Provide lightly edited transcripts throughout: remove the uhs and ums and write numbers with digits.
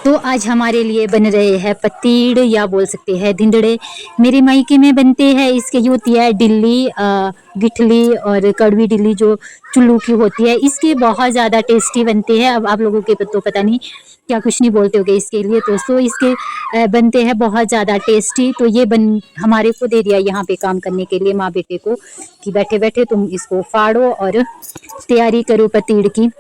तो आज हमारे लिए बन रहे हैं पतीड़ या बोल सकते हैं धिंडड़े। मेरे मायके में बनते हैं, इसके ये होती है डिल्ली, गिठली और कड़वी डिल्ली जो चुल्लू की होती है, इसके बहुत ज़्यादा टेस्टी बनते हैं। अब आप लोगों के तो पता नहीं क्या कुछ नहीं बोलते होगे इसके लिए, तो सो इसके बनते हैं बहुत ज़्यादा टेस्टी। तो ये बन हमारे को दे दिया यहाँ पे काम करने के लिए माँ बेटे को कि बैठे बैठे तुम इसको फाड़ो और तैयारी करो पतीड़ की।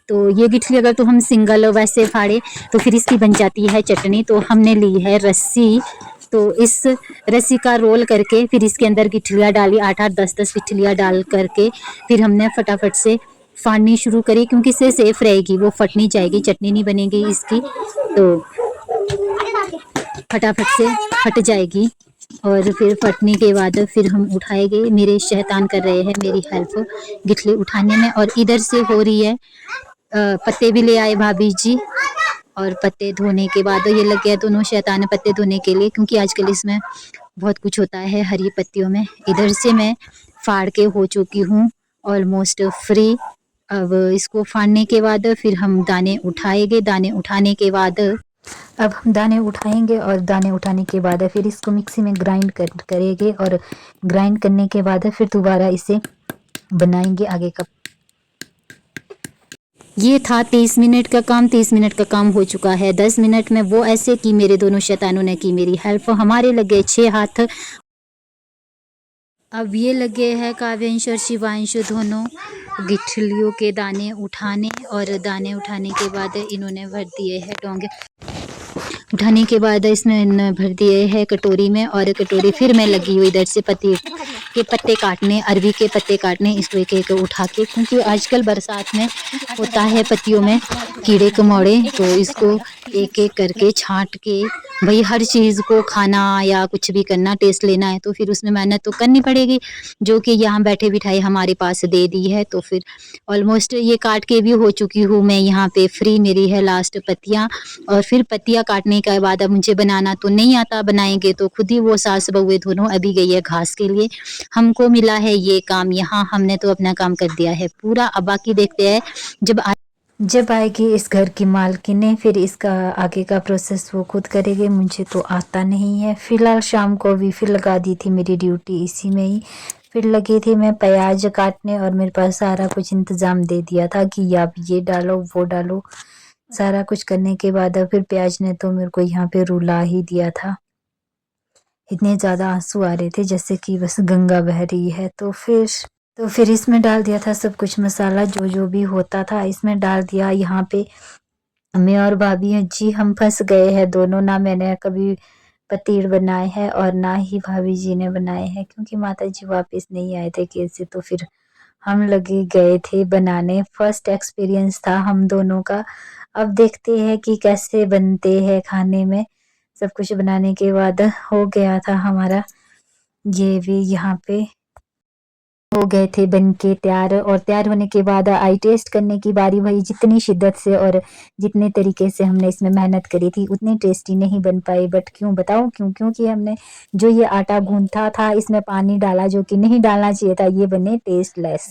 तो ये गिठली अगर तो हम सिंगल वैसे फाड़े तो फिर इसकी बन जाती है चटनी। तो हमने ली है रस्सी, तो इस रस्सी का रोल करके फिर इसके अंदर गिठलियाँ डाली, 8-8 10-10 गिठलियाँ डाल करके फिर हमने फटाफट से फाड़नी शुरू करी, क्योंकि इससे सेफ रहेगी, वो फट नहीं जाएगी, चटनी नहीं बनेगी इसकी, तो फटाफट से फट जाएगी। और फिर फटने के बाद फिर हम उठाएंगे। मेरे शैतान कर रहे हैं मेरी हेल्प गिठली उठाने में, और इधर से हो रही है पत्ते भी ले आए भाभी जी, और पत्ते धोने के बाद ये लग गया दोनों शैतान पत्ते धोने के लिए, क्योंकि आजकल इसमें बहुत कुछ होता है हरी पत्तियों में। इधर से मैं फाड़ के हो चुकी हूँ ऑलमोस्ट फ्री। अब इसको फाड़ने के बाद फिर हम दाने उठाएंगे। दाने उठाने के बाद अब हम दाने उठाएंगे, और दाने उठाने के बाद फिर इसको मिक्सी में ग्राइंड करेंगे, और ग्राइंड करने के बाद फिर दोबारा इसे बनाएंगे आगे का। ये था 30 मिनट का काम। 30 मिनट का काम हो चुका है 10 मिनट में। वो ऐसे कि मेरे दोनों शैतानों ने की मेरी हेल्प। हमारे लगे 6 हाथ। अब ये लगे हैं काव्यांश और शिवांश दोनों गिठलियों के दाने उठाने, और दाने उठाने के बाद इन्होंने भर दिए हैं डोंगे। उठाने के बाद इसमें भर दिए है कटोरी में, और कटोरी फिर मैं लगी हुई इधर से पत्ती के पत्ते काटने, अरबी के पत्ते काटने, इसको एक एक उठा के, क्योंकि आजकल बरसात में होता है पत्तियों में कीड़े कमोड़े, तो इसको एक एक करके छांट के, भाई हर चीज़ को खाना या कुछ भी करना, टेस्ट लेना है तो फिर उसमें मेहनत तो करनी पड़ेगी, जो कि यहाँ बैठे बिठाए हमारे पास दे दी है। तो फिर ऑलमोस्ट ये काट के भी हो चुकी हूँ मैं यहाँ पे फ्री। मेरी है लास्ट पत्तियाँ, और फिर पत्तियाँ काटने के बाद अब मुझे बनाना तो नहीं आता, बनाएंगे तो खुद ही वो सास बहुए दोनों। अभी गई है घास के लिए, हमको मिला है ये काम यहाँ, हमने तो अपना काम कर दिया है पूरा। अब बाकी देखते हैं जब आएगी इस घर की मालकिन, फिर इसका आगे का प्रोसेस वो खुद करेगी, मुझे तो आता नहीं है। फिलहाल शाम को भी फिर लगा दी थी मेरी ड्यूटी इसी में ही। फिर लगी थी मैं प्याज काटने, और मेरे पास सारा कुछ इंतज़ाम दे दिया था कि आप ये डालो वो डालो। सारा कुछ करने के बाद फिर प्याज ने तो मेरे को यहाँ पे रुला ही दिया था। इतने ज़्यादा आंसू आ रहे थे जैसे कि बस गंगा बह रही है। तो फिर इसमें डाल दिया था सब कुछ मसाला, जो जो भी होता था इसमें डाल दिया। यहाँ पे मैं और भाभी जी हम फंस गए हैं दोनों, ना मैंने कभी पतीड़ बनाए हैं और ना ही भाभी जी ने बनाए हैं, क्योंकि माता जी वापस नहीं आए थे कैसे, तो फिर हम लगे गए थे बनाने। फर्स्ट एक्सपीरियंस था हम दोनों का। अब देखते हैं कि कैसे बनते हैं खाने में। सब कुछ बनाने के बाद हो गया था हमारा, ये भी यहाँ पे हो गए थे बन के तैयार। और तैयार होने के बाद आई टेस्ट करने की बारी भई। जितनी शिद्दत से और जितने तरीके से हमने इसमें मेहनत करी थी उतनी टेस्टी नहीं बन पाई। बट क्यों बताऊँ क्यों? क्योंकि हमने जो ये आटा गूंथा था इसमें पानी डाला जो कि नहीं डालना चाहिए था, ये बने टेस्टलेस।